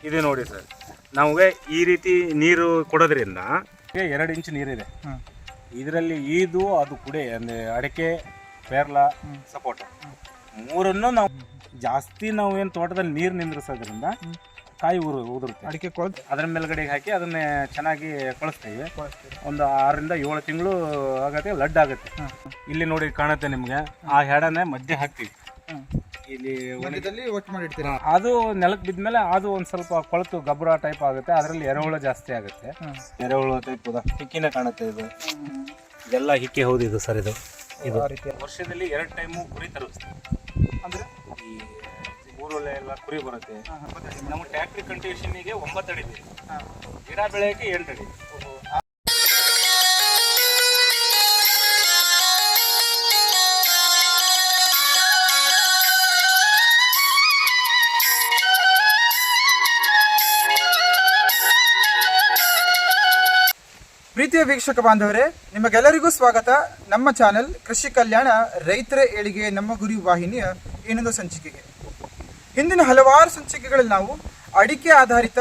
ಇದೆ ನೋಡಿ ಸರ್, ನಮಗೆ ಈ ರೀತಿ ನೀರು ಕೊಡೋದ್ರಿಂದ 2 ಇಂಚ್ ನೀರಿದೆ ಇದರಲ್ಲಿ. ಇದು ಅದು ಕುಡೆ ಅಂದರೆ ಅಡಿಕೆ, ಪೇರ್ಲ, ಸಪೋಟ ಮೂರನ್ನು ನಾವು ಜಾಸ್ತಿ ನಾವು ಏನು ತೋಟದಲ್ಲಿ ನೀರು ನಿಂದ್ರಿಸೋದ್ರಿಂದ ಕಾಯಿ ಉದುರುತ್ತೆ. ಅಡಿಕೆ ಕೊಳೆತು ಅದರ ಮೇಲ್ಗಡೆಗೆ ಹಾಕಿ ಅದನ್ನ ಚೆನ್ನಾಗಿ ಕಳಿಸ್ತೀವಿ. ಒಂದು 6 ರಿಂದ 7 ತಿಂಗಳು ಆಗುತ್ತೆ, ಲಡ್ ಆಗುತ್ತೆ. ಇಲ್ಲಿ ನೋಡಿ ಕಾಣುತ್ತೆ ನಿಮ್ಗೆ, ಆ ಹೆಡನೆ ಮಧ್ಯೆ ಹಾಕ್ತೀವಿ. ಇಲ್ಲಿ ಒಟ್ಟು ಮಾಡಿರ್ತೀರಾ, ಅದು ನೆಲಕ್ಕೆ ಬಿದ್ಮೇಲೆ ಅದು ಒಂದ್ ಸ್ವಲ್ಪ ಕೊಳತು ಗೊಬ್ಬರ ಟೈಪ್ ಆಗುತ್ತೆ. ಅದರಲ್ಲಿ ಎರೆಹುಳ ಜಾಸ್ತಿ ಆಗುತ್ತೆ. ಎರೆಹುಳ ಟೈಪ್ ಹಿಕ್ಕಿನ ಕಾಣುತ್ತೆ. ಇದು ಇದೆಲ್ಲ ಹಿಕ್ಕಿ ಹೌದು ಇದು ಸರ್. ಇದು ವರ್ಷದಲ್ಲಿ 2 ಟೈಮು ಕುರಿ ತರಿಸ್ತೀವಿ. ಅಂದ್ರೆ ಈ ಊರೊಳ್ಳೆ ಎಲ್ಲ ಕುರಿ ಬರುತ್ತೆ. ನಮ್ಮ ಟ್ಯಾಕ್ಟ್ರಿ ಕಂಟಿವೇಶನ್ಗೆ 9 ಅಡಿ ಇದೆ, ಗಿಡ ಬೆಳೆಯಕ್ಕೆ 8 ಅಡಿ. ಪ್ರೀತಿಯ ವೀಕ್ಷಕ ಬಾಂಧವರೇ, ನಿಮಗೆಲ್ಲರಿಗೂ ಸ್ವಾಗತ. ನಮ್ಮ ಚಾನೆಲ್ ಕೃಷಿ ಕಲ್ಯಾಣ ರೈತರ ಏಳಿಗೆ ನಮ್ಮ ಗುರಿ ವಾಹಿನಿಯ ಇನ್ನೊಂದು ಸಂಚಿಕೆಗೆ. ಹಿಂದಿನ ಹಲವಾರು ಸಂಚಿಕೆಗಳಲ್ಲಿ ನಾವು ಅಡಿಕೆ ಆಧಾರಿತ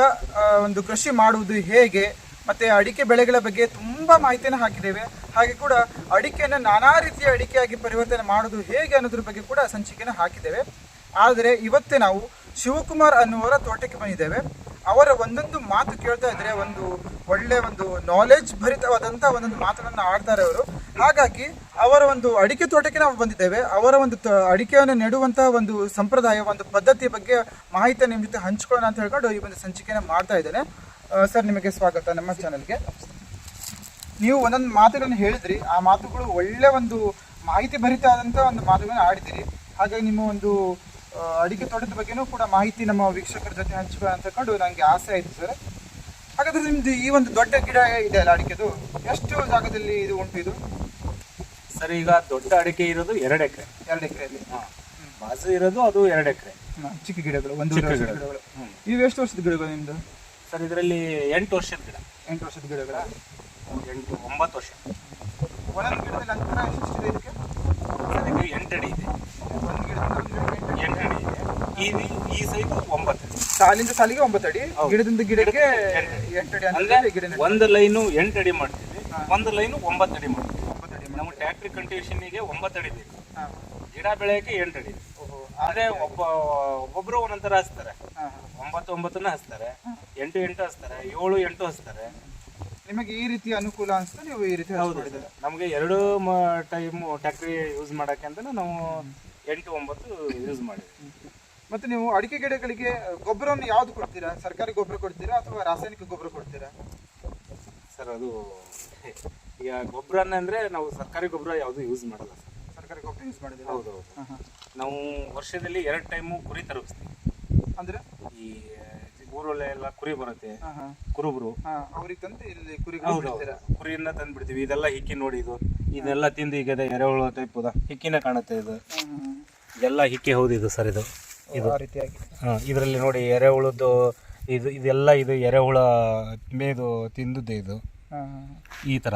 ಒಂದು ಕೃಷಿ ಮಾಡುವುದು ಹೇಗೆ ಮತ್ತು ಅಡಿಕೆ ಬೆಳೆಗಳ ಬಗ್ಗೆ ತುಂಬ ಮಾಹಿತಿಯನ್ನು ಹಾಕಿದ್ದೇವೆ. ಹಾಗೆ ಕೂಡ ಅಡಿಕೆಯನ್ನು ನಾನಾ ರೀತಿಯ ಅಡಿಕೆಯಾಗಿ ಪರಿವರ್ತನೆ ಮಾಡೋದು ಹೇಗೆ ಅನ್ನೋದ್ರ ಬಗ್ಗೆ ಕೂಡ ಸಂಚಿಕೆಯನ್ನು ಹಾಕಿದ್ದೇವೆ. ಆದರೆ ಇವತ್ತೇ ನಾವು ಶಿವಕುಮಾರ್ ಅನ್ನುವರ ತೋಟಕ್ಕೆ ಬಂದಿದ್ದೇವೆ. ಅವರ ಒಂದೊಂದು ಮಾತು ಕೇಳ್ತಾ ಇದ್ರೆ ಒಂದು ಒಳ್ಳೆ ಒಂದು ನಾಲೆಜ್ ಭರಿತವಾದಂಥ ಒಂದೊಂದು ಮಾತುಗಳನ್ನು ಆಡ್ತಾರೆ ಅವರು. ಹಾಗಾಗಿ ಅವರ ಒಂದು ಅಡಿಕೆ ತೋಟಕ್ಕೆ ನಾವು ಬಂದಿದ್ದೇವೆ. ಅವರ ಒಂದು ಅಡಿಕೆಯನ್ನು ನೆಡುವಂಥ ಒಂದು ಸಂಪ್ರದಾಯ, ಒಂದು ಪದ್ಧತಿಯ ಬಗ್ಗೆ ಮಾಹಿತಿ ನಿಮ್ಮ ಜೊತೆ ಹಂಚ್ಕೊಳ್ಳೋಣ ಅಂತ ಹೇಳ್ಕೊಂಡು ಈ ಒಂದು ಸಂಚಿಕೆಯನ್ನು ಮಾಡ್ತಾ ಇದ್ದೇನೆ. ಸರ್, ನಿಮಗೆ ಸ್ವಾಗತ ನಮ್ಮ ಚಾನಲ್ಗೆ. ನೀವು ಒಂದೊಂದು ಮಾತುಗಳನ್ನು ಹೇಳಿದ್ರಿ, ಆ ಮಾತುಗಳು ಒಳ್ಳೆ ಒಂದು ಮಾಹಿತಿ ಭರಿತ ಆದಂಥ ಒಂದು ಮಾತುಗಳನ್ನು ಆಡಿದ್ದೀರಿ. ಹಾಗಾಗಿ ನಿಮ್ಮ ಒಂದು ಅಡಿಕೆ ತೋಟದ ಬಗ್ಗೆನೂ ಕೂಡ ಮಾಹಿತಿ ನಮ್ಮ ವೀಕ್ಷಕರ ಜೊತೆ ಹಂಚ್ಕೊಳ್ಳೋಣ ಅಂತ ಹೇಳ್ಕೊಂಡು ನನಗೆ ಆಸೆ ಆಯಿತು ಸರ್. ಹಾಗಾದ್ರೆ ನಿಮ್ದು ಈ ಒಂದು ದೊಡ್ಡ ಗಿಡ ಇದೆ ಅಲ್ಲ ಅಡಿಕೆದು, ಎಷ್ಟು ಜಾಗದಲ್ಲಿ ಇದು ಉಂಟು ಇದು ಸರ್? ಈಗ ದೊಡ್ಡ ಅಡಿಕೆ ಇರೋದು 2 ಎಕರೆ. 2 ಎಕರೆಯಲ್ಲಿ ಬಾಜು ಇರೋದು ಅದು 2 ಎಕರೆ. ಚಿಕ್ಕ ಗಿಡಗಳು, ಒಂದು ಗಿಡಗಳು. ಇವು ಎಷ್ಟು ವರ್ಷದ ಗಿಡಗಳು ನಿಮ್ದು ಸರ್? ಇದರಲ್ಲಿ 8 ವರ್ಷದ ಗಿಡ. 8 ವರ್ಷದ ಗಿಡಗಳ 9 ವರ್ಷ. ಒಂದೊಂದು ಗಿಡದಲ್ಲಿ ಅಂತರ ಎಷ್ಟಿದೆ ಇದಕ್ಕೆ? ಅದಕ್ಕೆ 8 ಅಡಿ ಇದೆ. ಒಂದು ಗಿಡದಿಂದ 8 ಅಡಿ ಇದೆ. ಈ ಸೈಜ್ 9 ಅಡಿ. ಸಾಲಿಂದ ಸಾಲಿಗೆ 9 ಅಡಿ, ಗಿಡದಿಂದ ಗಿಡಕ್ಕೆ 8 ಅಡಿ. ಅಂದ್ರೆ ಒಂದು ಲೈನು 8 ಅಡಿ ಮಾಡ್ತೀವಿ, ಒಂದು ಲೈನು 9 ಅಡಿ ಮಾಡ್ತೀವಿ. ನಮ್ಮ ಟ್ಯಾಕ್ಟ್ರಿ ಕಂಟಿವೇಶನ್ಗೆ 9 ಅಡಿ ಬೇಕು, ಗಿಡ ಬೆಳೆಯಕ್ಕೆ 8 ಅಡಿ. ಅದೇ ಒಬ್ಬೊಬ್ರು ಒಂದೊಂದರ ಹಚ್ತಾರೆ. 9 ಹಚ್ತಾರೆ, 8 ಹಚ್ತಾರೆ, 7 ಹಚ್ತಾರೆ. ನಿಮಗೆ ಈ ರೀತಿ ಅನುಕೂಲ ಅನಿಸ್ತಾ ನೀವು ಈ ರೀತಿ? ಹೌದು, ನಮಗೆ 2 ಟೈಮ್ ಟ್ಯಾಕ್ಟ್ರಿ ಯೂಸ್ ಮಾಡಕ್ಕೆ ಅಂತ ನಾವು 8, 9 ಯೂಸ್ ಮಾಡಿದ್ವಿ. ಮತ್ತೆ ನೀವು ಅಡಿಕೆ ಗಿಡಗಳಿಗೆ ಗೊಬ್ಬರವನ್ನು ಯಾವ್ದು ಕೊಡ್ತೀರಾ? ಸರ್ಕಾರಿ ಗೊಬ್ಬರ ಕೊಡ್ತೀರಾ ಅಥವಾ ರಾಸಾಯನಿಕ ಗೊಬ್ಬರ ಕೊಡ್ತೀರಾ? ಸರ್, ಅದು ಈಗ ಗೊಬ್ಬರನ್ನ ಅಂದ್ರೆ ನಾವು ಸರ್ಕಾರಿ ಗೊಬ್ಬರ ಯಾವುದು ಯೂಸ್ ಮಾಡಲ್ಲ ಸರ್. ಸರ್ಕಾರಿ ಗೊಬ್ಬರ ಯೂಸ್ ಮಾಡಿದ್ರೆ? ಹೌದು. ನಾವು ವರ್ಷದಲ್ಲಿ 2 ಟೈಮು ಕುರಿ ತರಿಸ್ತೀವಿ. ಅಂದ್ರೆ ಈ ಊರೊಳ್ಳೆ ಎಲ್ಲ ಕುರಿ ಬರುತ್ತೆ, ಕುರುಬರು ಅವ್ರಿಗೆ ತಂದು ಇಲ್ಲಿ ಕುರಿಯನ್ನ ತಂದು ಬಿಡ್ತೀವಿ. ಇದೆಲ್ಲ ಹಿಕ್ಕಿ ನೋಡಿ, ಇದೆಲ್ಲ ತಿಂದು ಈಗ ಎರೆಹುಳ ಟೈಪ್ ಹಿಕ್ಕಿನ ಕಾಣುತ್ತೆ. ಇದೆಲ್ಲ ಹಿಕ್ಕಿ ಹೌದು ಇದು ಸರ್. ಇದು ರೀತಿಯಾಗಿ ಇದರಲ್ಲಿ ನೋಡಿ ಎರೆಹುಳದ್ದು ಇದೆಲ್ಲ ಎರೆಹುಳ ಮೇದು ತಿಂದದ್ದೇ ಇದು. ಈ ತರ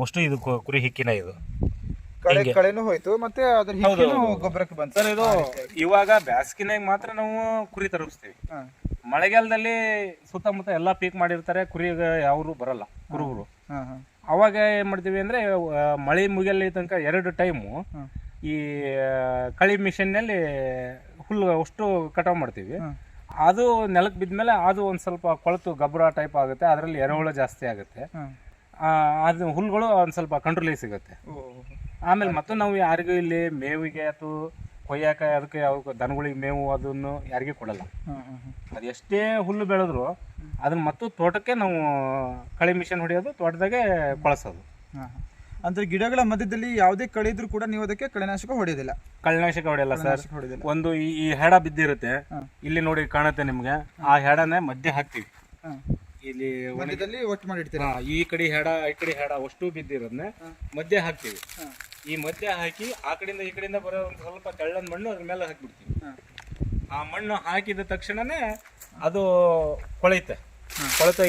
ಅಷ್ಟು ಇದು ಕುರಿ ಹಿಕ್ಕಿನ. ಇದು ಕಳೆನೂ ಹೋಯ್ತು, ಮತ್ತೆ ಅದ್ರ ಗೊಬ್ಬರಕ್ಕೆ ಬಂತು ಸರ್. ಇದು ಇವಾಗ ಬ್ಯಾಸ್ಗಿನಾಗ ಮಾತ್ರ ನಾವು ಕುರಿ ತರಿಸ್ತೀವಿ. ಮಳೆಗಾಲದಲ್ಲಿ ಸುತ್ತಮುತ್ತ ಎಲ್ಲ ಪೀಕ್ ಮಾಡಿರ್ತಾರೆ, ಕುರಿಗೆ ಯಾರು ಬರಲ್ಲ ಕುರುಬರು. ಅವಾಗ ಏನ್ ಮಾಡ್ತೀವಿ ಅಂದ್ರೆ ಮಳೆ ಮುಗಿಯಲ್ಲಿ ತನಕ 2 ಟೈಮು ಈ ಕಳಿ ಮಿಷನ್ನಲ್ಲಿ ಹುಲ್ಲು ಅಷ್ಟು ಕಟಾವ್ ಮಾಡ್ತೀವಿ. ಅದು ನೆಲಕ್ಕೆ ಬಿದ್ಮೇಲೆ ಅದು ಒಂದು ಸ್ವಲ್ಪ ಕೊಳತು ಗೊಬ್ಬರ ಟೈಪ್ ಆಗುತ್ತೆ. ಅದರಲ್ಲಿ ಎರೆಹುಳ ಜಾಸ್ತಿ ಆಗುತ್ತೆ. ಅದು ಹುಲ್ಗಳು ಒಂದು ಸ್ವಲ್ಪ ಕಂಟ್ರೋಲಿಗೆ ಸಿಗುತ್ತೆ. ಆಮೇಲೆ ಮತ್ತು ನಾವು ಯಾರಿಗೂ ಇಲ್ಲಿ ಮೇವಿಗೆ ಅಥವಾ ಕೊಯ್ಯಾಕ ಅದಕ್ಕೆ ಯಾವ ದನಗಳಿಗೆ ಮೇವು ಅದನ್ನು ಯಾರಿಗೆ ಕೊಡಲ್ಲ. ಅದು ಎಷ್ಟೇ ಹುಲ್ಲು ಬೆಳೆದ್ರು ಅದನ್ನ ಮತ್ತು ತೋಟಕ್ಕೆ ನಾವು ಕಳಿ ಮಿಷನ್ ಹೊಡೆಯೋದು, ತೋಟದಾಗೆ ಕೊಳಸೋದು. ಅಂದ್ರೆ ಗಿಡಗಳ ಮಧ್ಯದಲ್ಲಿ ಯಾವುದೇ ಕಳೆ ಇದ್ರೂ ಕೂಡ ನೀವು ಅದಕ್ಕೆ ಕಳೆನಾಶಕ ಹೊಡೆಯೋದಿಲ್ಲ? ಕಳೆನಾಶಕ ಹೊಡೆಯಲ್ಲ ಸರ್. ಒಂದು ಈ ಹೆಡ ಬಿದ್ದಿರುತ್ತೆ, ಇಲ್ಲಿ ನೋಡಿ ಕಾಣುತ್ತೆ ನಿಮ್ಗೆ, ಆ ಹೆಡನೆ ಮಧ್ಯೆ ಹಾಕ್ತಿವಿ. ಇಲ್ಲಿ ಒಟ್ಟು ಮಾಡಿರ್ತೀರಾ? ಈ ಕಡೆ ಹೆಡ ಈ ಕಡೆ ಹೆಡ ಅಷ್ಟು ಬಿದ್ದಿರೋದನ್ನ ಮಧ್ಯೆ ಹಾಕ್ತಿವಿ. ಈ ಮಧ್ಯೆ ಹಾಕಿ ಆ ಕಡೆಯಿಂದ ಈ ಕಡೆಯಿಂದ ಬರೋ ಒಂದು ಸ್ವಲ್ಪ ತೆಳ್ಳನ ಮಣ್ಣು ಅದ್ರ ಮೇಲೆ ಹಾಕ್ಬಿಡ್ತೀವಿ. ಆ ಮಣ್ಣು ಹಾಕಿದ ತಕ್ಷಣನೇ ಅದು ಕೊಳೆಯುತ್ತೆ.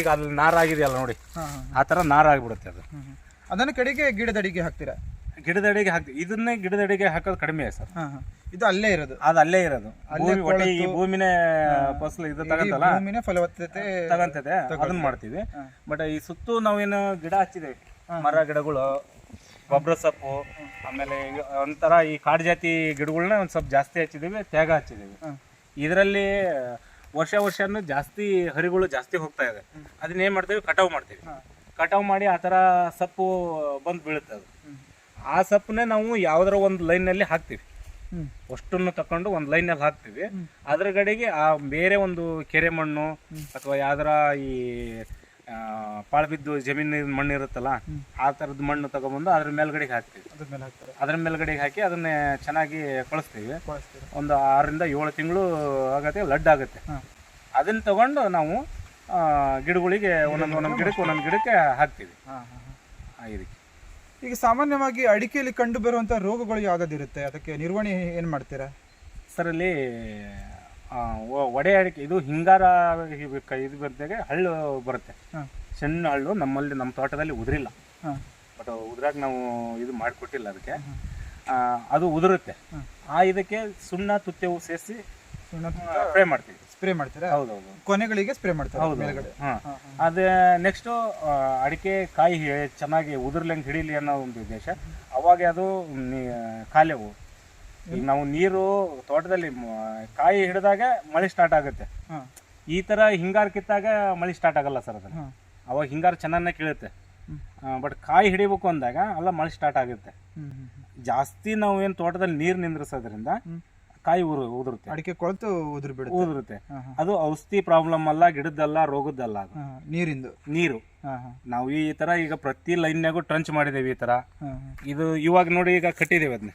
ಈಗ ಅಲ್ಲಿ ನಾರಾಗಿದೆಯಲ್ಲ ನೋಡಿ, ಆ ತರ ನಾರಾಗ್ಬಿಡುತ್ತೆ ಅದು. ಅದನ್ನ ಕಡೆಗೆ ಗಿಡದ ಅಡಿಗೆ ಹಾಕ್ತೀರಾ? ಗಿಡದಡಿಗೆ ಹಾಕ್ತೀವಿ. ಇದನ್ನೇ ಗಿಡದಡಿಗೆ ಹಾಕೋದು ಕಡಿಮೆ ಸರ್. ಇದು ಅಲ್ಲೇ ಇರೋದು, ಅದು ಅಲ್ಲೇ ಇರೋದು. ಒಟ್ಟೆ ಈ ಭೂಮಿನೇ ಫಸಲು ಇದು ತಗಂತಲ್ಲ, ಭೂಮಿನೇ ಫಲವತ್ತತೆ ತಗಂತದೆ, ಅದನ್ನ ಮಾಡ್ತೀವಿ. ಬಟ್ ಈ ಸುತ್ತು ನಾವೇನು ಗಿಡ ಹಚ್ಚಿದೇವಿ, ಮರ ಗಿಡಗಳು, ಗೊಬ್ಬರ ಸೊಪ್ಪು, ಆಮೇಲೆ ಒಂಥರ ಈ ಕಾಡು ಜಾತಿ ಗಿಡಗಳನ್ನ ಒಂದ್ ಸ್ವಲ್ಪ ಜಾಸ್ತಿ ಹಚ್ಚಿದೀವಿ, ತ್ಯಾಗ ಹಚ್ಚಿದೀವಿ. ಇದರಲ್ಲಿ ವರ್ಷನೂ ಜಾಸ್ತಿ ಹರಿಗಳು ಜಾಸ್ತಿ ಹೋಗ್ತಾ ಇದೆ. ಅದನ್ನ ಏನ್ ಮಾಡ್ತೀವಿ, ಕಟಾವ್ ಮಾಡ್ತೀವಿ. ಕಟಾವ್ ಮಾಡಿ ಆ ಥರ ಸೊಪ್ಪು ಬಂದು ಬೀಳುತ್ತೆ. ಅದು ಆ ಸೊಪ್ಪನ್ನೇ ನಾವು ಯಾವ್ದಾರ ಒಂದು ಲೈನಲ್ಲಿ ಹಾಕ್ತೀವಿ. ಅಷ್ಟನ್ನು ತಕೊಂಡು ಒಂದು ಲೈನಲ್ಲಿ ಹಾಕ್ತೀವಿ. ಅದ್ರ ಕಡೆಗೆ ಆ ಬೇರೆ ಒಂದು ಕೆರೆ ಮಣ್ಣು ಅಥವಾ ಯಾವ್ದಾರ ಈ ಪಾಳ್ಬಿದ್ದು ಜಮೀನು ಮಣ್ಣು ಇರುತ್ತಲ್ಲ, ಆ ಥರದ ಮಣ್ಣು ತಗೊಂಡ್ಬಂದು ಅದ್ರ ಮೇಲ್ಗಡೆಗೆ ಹಾಕ್ತೀವಿ. ಅದ್ರ ಮೇಲ್ಗಡೆಗೆ ಹಾಕಿ ಅದನ್ನ ಚೆನ್ನಾಗಿ ಕಳಿಸ್ತೀವಿ. ಒಂದು 6 ರಿಂದ 7 ತಿಂಗಳು ಆಗತ್ತೆ, ಲಡ್ ಆಗುತ್ತೆ. ಅದನ್ನ ತಗೊಂಡು ನಾವು ಗಿಡಗಳಿಗೆ ಒಂದೊಂದು ಗಿಡಕ್ಕೆ ಹಾಕ್ತೀವಿ. ಇದಕ್ಕೆ ಈಗ ಸಾಮಾನ್ಯವಾಗಿ ಅಡಿಕೆಯಲ್ಲಿ ಕಂಡು ಬರುವಂತ ರೋಗಗಳು ಯಾವ್ದಾದಿರುತ್ತೆ, ಅದಕ್ಕೆ ನಿರ್ವಹಣೆ ಏನ್ ಮಾಡ್ತೀರಾ ಸರ್? ಅಲ್ಲಿ ಒಡೆ ಅಡಿಕೆ ಇದು ಹಿಂಗಾರ ಇದು ಬಂದಾಗ ಹಳ್ಳು ಬರುತ್ತೆ, ಸಣ್ಣ ಹಳ್ಳು. ನಮ್ಮ ತೋಟದಲ್ಲಿ ಉದುರಿಲ್ಲ, ಬಟ್ ಉದ್ರಾಗ ನಾವು ಇದು ಮಾಡಿಕೊಟ್ಟಿಲ್ಲ ಅದಕ್ಕೆ. ಅದು ಉದುರುತ್ತೆ. ಇದಕ್ಕೆ ಸುಣ್ಣ ತುತ್ತೆವು ಸೇರಿಸಿ ಸ್ಪ್ರೇ ಮಾಡ್ತೀರಾ? ಹೌದೌದು, ಕೊನೆಗಳಿಗೆ ಸ್ಪ್ರೇ ಮಾಡ್ತಾರೆ. ಹೌದು. ಅದೇ ನೆಕ್ಸ್ಟ್ ಅಡಿಕೆ ಕಾಯಿ ಚೆನ್ನಾಗಿ ಉದುರ್ಲಂಗೆ ಹಿಡೀಲಿ ಅನ್ನೋ ಒಂದು ಉದ್ದೇಶ. ಅವಾಗ ಅದು ಕಾಲೆವು. ಈಗ ನಾವು ನೀರು ತೋಟದಲ್ಲಿ ಕಾಯಿ ಹಿಡಿದಾಗ ಮಳೆ ಸ್ಟಾರ್ಟ್ ಆಗುತ್ತೆ. ಈ ತರ ಹಿಂಗಾರು ಕಿತ್ತಾಗ ಮಳೆ ಸ್ಟಾರ್ಟ್ ಆಗಲ್ಲ ಸರ್. ಅದನ್ನ ಅವಾಗ ಹಿಂಗಾರು ಚೆನ್ನಾಗಿ ಕೀಳುತ್ತೆ. ಬಟ್ ಕಾಯಿ ಹಿಡಿಬೇಕು ಅಂದಾಗ ಅಲ್ಲ ಮಳೆ ಸ್ಟಾರ್ಟ್ ಆಗುತ್ತೆ. ಜಾಸ್ತಿ ನಾವು ಏನು ತೋಟದಲ್ಲಿ ನೀರು ನಿಂದ್ರಿಸೋದ್ರಿಂದ ಕಾಯಿ ಉದುರುತ್ತೆ, ಅಡಿಕೆ ಕೊಳತು ಉದುರುತ್ತೆ. ಅದು ಔಷಧಿ ಪ್ರಾಬ್ಲಮ್ ಅಲ್ಲ, ಗಿಡದ್ದಲ್ಲ, ರೋಗದ್ದಲ್ಲ, ಅದು ನೀರು. ನಾವು ಈ ತರ ಈಗ ಪ್ರತಿ ಲೈನ್ಯಾಗೂ ಟ್ರಂಚ್ ಮಾಡಿದೇವಿ ಈ ತರ. ಇದು ಇವಾಗ ನೋಡಿ ಈಗ ಕಟ್ಟಿದೇವಿ ಅದನ್ನ.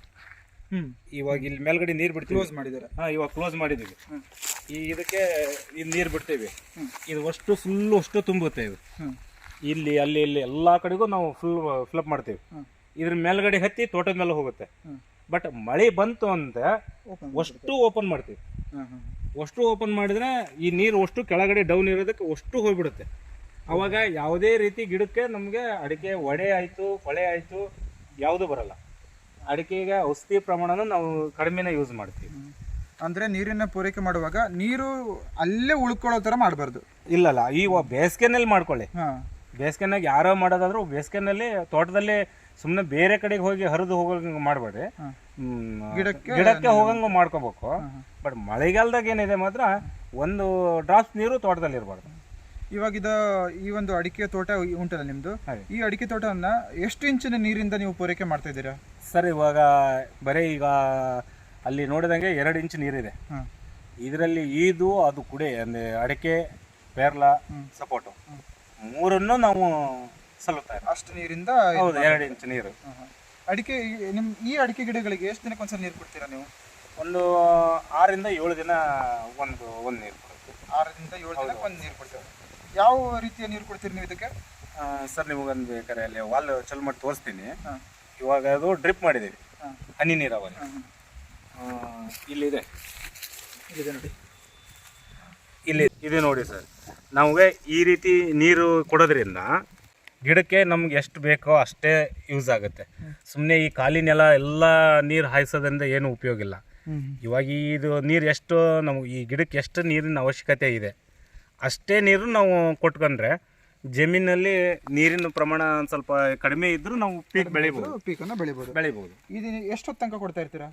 ಇವಾಗ ಇಲ್ಲಿ ಮೇಲ್ಗಡೆ ನೀರು ಬಿಡ್ತೀವಿ, ಕ್ಲೋಸ್ ಮಾಡಿದಾರೆ. ಇವಾಗ ಕ್ಲೋಸ್ ಮಾಡಿದೀವಿ. ಇದಕ್ಕೆ ನೀರು ಬಿಡ್ತೇವೆ. ಇದು ಅಷ್ಟು ತುಂಬುತ್ತೆ. ಇದು ಇಲ್ಲಿ ಅಲ್ಲಿ ಎಲ್ಲಾ ಕಡೆಗೂ ನಾವು ಫಿಲ್ಅಪ್ ಮಾಡ್ತೇವೆ. ಇದ್ರ ಮೇಲ್ಗಡೆ ಹತ್ತಿ ತೋಟದ ಮೇಲೆ ಹೋಗುತ್ತೆ. ಬಟ್ ಮಳೆ ಬಂತು ಅಂತ ಅಷ್ಟು ಓಪನ್ ಮಾಡ್ತೀವಿ. ಅಷ್ಟು ಓಪನ್ ಮಾಡಿದ್ರೆ ಈ ನೀರು ಅಷ್ಟು ಕೆಳಗಡೆ ಡೌನ್ ಇರೋದಕ್ಕೆ ಅಷ್ಟು ಹೋಗ್ಬಿಡುತ್ತೆ. ಅವಾಗ ಯಾವುದೇ ರೀತಿ ಗಿಡಕ್ಕೆ ನಮಗೆ ಅಡಿಕೆ ಒಡೆ ಆಯ್ತು, ಕೊಳೆ ಆಯ್ತು, ಯಾವುದು ಬರಲ್ಲ. ಅಡಿಕೆಗೆ ಔಷಧಿ ಪ್ರಮಾಣನ ನಾವು ಕಡಿಮೆನೇ ಯೂಸ್ ಮಾಡ್ತೀವಿ. ಅಂದ್ರೆ ನೀರಿನ ಪೂರೈಕೆ ಮಾಡುವಾಗ ನೀರು ಅಲ್ಲೇ ಉಳ್ಕೊಳ್ಳೋ ತರ ಮಾಡಬಾರ್ದು. ಇಲ್ಲಲ್ಲ, ಈ ಬೇಸಿಗೆನಲ್ಲಿ ಮಾಡ್ಕೊಳ್ಳಿ. ಬೇಸಿಗೆನಾಗ ಯಾರೋ ಮಾಡೋದಾದ್ರೂ ಬೇಸಿಗೆನಲ್ಲಿ ತೋಟದಲ್ಲಿ ಸುಮ್ಮನೆ ಬೇರೆ ಕಡೆಗೆ ಹೋಗಿ ಹರಿದು ಹೋಗಂಗ ಮಾಡಬೇಡ್ರಿ. ಗಿಡಕ್ಕೆ ಹೋಗಂಗ ಮಾಡ್ಕೋಬೇಕು. ಬಟ್ ಮಳೆಗಾಲದಾಗ ಏನಿದೆ ಮಾತ್ರ ಒಂದು ಡ್ರಾಪ್ಸ್ ನೀರು ತೋಟದಲ್ಲಿ ಇರಬಾರ್ದು. ಇವಾಗ ಈ ಒಂದು ಅಡಿಕೆ ತೋಟ ಉಂಟಲ್ಲ ನಿಮ್ದು, ಈ ಅಡಿಕೆ ತೋಟವನ್ನ ಎಷ್ಟು ಇಂಚಿನ ನೀರಿಂದ ನೀವು ಪೂರೈಕೆ ಮಾಡ್ತಾ ಇದ್ದೀರಾ ಸರ್? ಇವಾಗ ಬರೀ ಈಗ ಅಲ್ಲಿ ನೋಡಿದಂಗೆ 2 ಇಂಚ್ ನೀರಿದೆ. ಇದರಲ್ಲಿ ಅದು ಕುಡೆ ಅಂದ್ರೆ ಅಡಿಕೆ, ಪೇರ್ಲ, ಸಪೋಟು ಮೂರನ್ನು ನಾವು ಸಲ್ಲುತ್ತಾ ಇದ್ದೀವಿ. ಅಷ್ಟು ನೀರಿಂದ? ಹೌದು, 2 ಇಂಚ್ ನೀರು. ಅಡಿಕೆ ಈ ಅಡಿಕೆ ಗಿಡಗಳಿಗೆ ಎಷ್ಟು ದಿನಕ್ಕೆ ಒಂದ್ಸಲ ನೀರು ಕೊಡ್ತೀರಾ ನೀವು? ಒಂದು 6 ರಿಂದ 7 ದಿನ ಒಂದು ನೀರು ಕೊಡ್ತೀವಿ. 6 ರಿಂದ 7 ದಿನಕ್ಕೆ ಒಂದು ನೀರು ಕೊಡ್ತೀವಿ. ಯಾವ ರೀತಿಯ ನೀರು ಕೊಡ್ತೀರಿ ನೀವು ಇದಕ್ಕೆ? ಸರ್, ನಿಮಗೊಂದು ಬೇಕಾದ್ರೆ ಅಲ್ಲಿ ವಾಲ್ ಚಲ್ ಮಾಡಿ ತೋರಿಸ್ತೀನಿ. ಇವಾಗ ಅದು ಡ್ರಿಪ್ ಮಾಡಿದ್ದೀವಿ, ಹನಿ ನೀರಾವರಿ. ಇಲ್ಲಿದೆ ನೋಡಿ, ಇದೆ ನೋಡಿ ಸರ್. ನಮಗೆ ಈ ರೀತಿ ನೀರು ಕೊಡೋದ್ರಿಂದ ಗಿಡಕ್ಕೆ ನಮ್ಗೆ ಎಷ್ಟು ಬೇಕೋ ಅಷ್ಟೇ ಯೂಸ್ ಆಗುತ್ತೆ. ಸುಮ್ಮನೆ ಈ ಖಾಲಿ ನೆಲ ಎಲ್ಲ ನೀರು ಹಾಯಿಸೋದ್ರಿಂದ ಏನು ಉಪಯೋಗ ಇಲ್ಲ. ಇವಾಗ ಇದು ನೀರು ಎಷ್ಟು ನಮ್ಗೆ ಈ ಗಿಡಕ್ಕೆ ಎಷ್ಟು ನೀರಿನ ಅವಶ್ಯಕತೆ ಇದೆ ಅಷ್ಟೇ ನೀರು ನಾವು ಕೊಟ್ಕೊಂಡ್ರೆ ಜಮೀನಲ್ಲಿ ನೀರಿನ ಪ್ರಮಾಣ ಒಂದು ಸ್ವಲ್ಪ ಕಡಿಮೆ ಇದ್ರೂ ನಾವು ಪೀಕನ್ನು ಬೆಳಿಬೋದು. ಇದು ಎಷ್ಟೊತ್ತು ತನಕ ಕೊಡ್ತಾ ಇರ್ತೀರಾ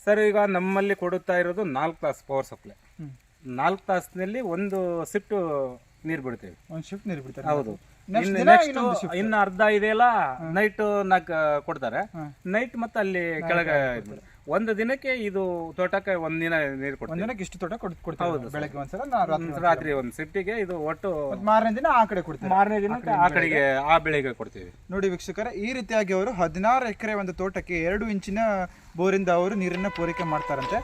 ಸರ್? ಈಗ ನಮ್ಮಲ್ಲಿ ಕೊಡುತ್ತಾ ಇರೋದು 4 ತಾಸು ಪವರ್ ಸಪ್ಲೈ. 4 ತಾಸಿನಲ್ಲಿ ಒಂದು ಶಿಫ್ಟ್ ನೀರು ಬಿಡ್ತೇವೆ. ಒಂದು ಶಿಫ್ಟ್ ನೀರು ಬಿಡ್ತಾರೆ. ಹೌದು. ಇನ್ನು ಅರ್ಧ ಇದೆಯಲ್ಲ ನೈಟ್ 4 ಕೊಡ್ತಾರೆ. ನೈಟ್ ಮತ್ತೆ ಅಲ್ಲಿ ಕೆಳಗೆ ಒಂದು ದಿನಕ್ಕೆ ಇದು ತೋಟಕ್ಕೆ ಒಂದಿನ ನೀರು ಕೊಡ್ತೀವಿ. ದಿನಕ್ಕೆ ಇಷ್ಟು ತೋಟ ಕೊಡ್ತೀವಿ. ಬೆಳಗ್ಗೆ ಒಂದ್ಸಲ, ರಾತ್ರಿ ಒಂದು ಶಿಫ್ಟಿಗೆ. ಇದು ಒಟ್ಟು ಮಾರನೇ ದಿನ ಆ ಕಡೆ ಕೊಡ್ತೀವಿ. ಮಾರನೇ ದಿನಕ್ಕೆ ಆ ಕಡೆಗೆ ಆ ಬೆಳೆಗೆ ಕೊಡ್ತೀವಿ. ನೋಡಿ ವೀಕ್ಷಕರೇ, ಈ ರೀತಿಯಾಗಿ ಅವರು 16 ಎಕರೆ ಒಂದು ತೋಟಕ್ಕೆ 2 ಇಂಚಿನ ಬೋರಿಂದ ಅವರು ನೀರನ್ನ ಪೂರೈಕೆ ಮಾಡ್ತಾರಂತೆ.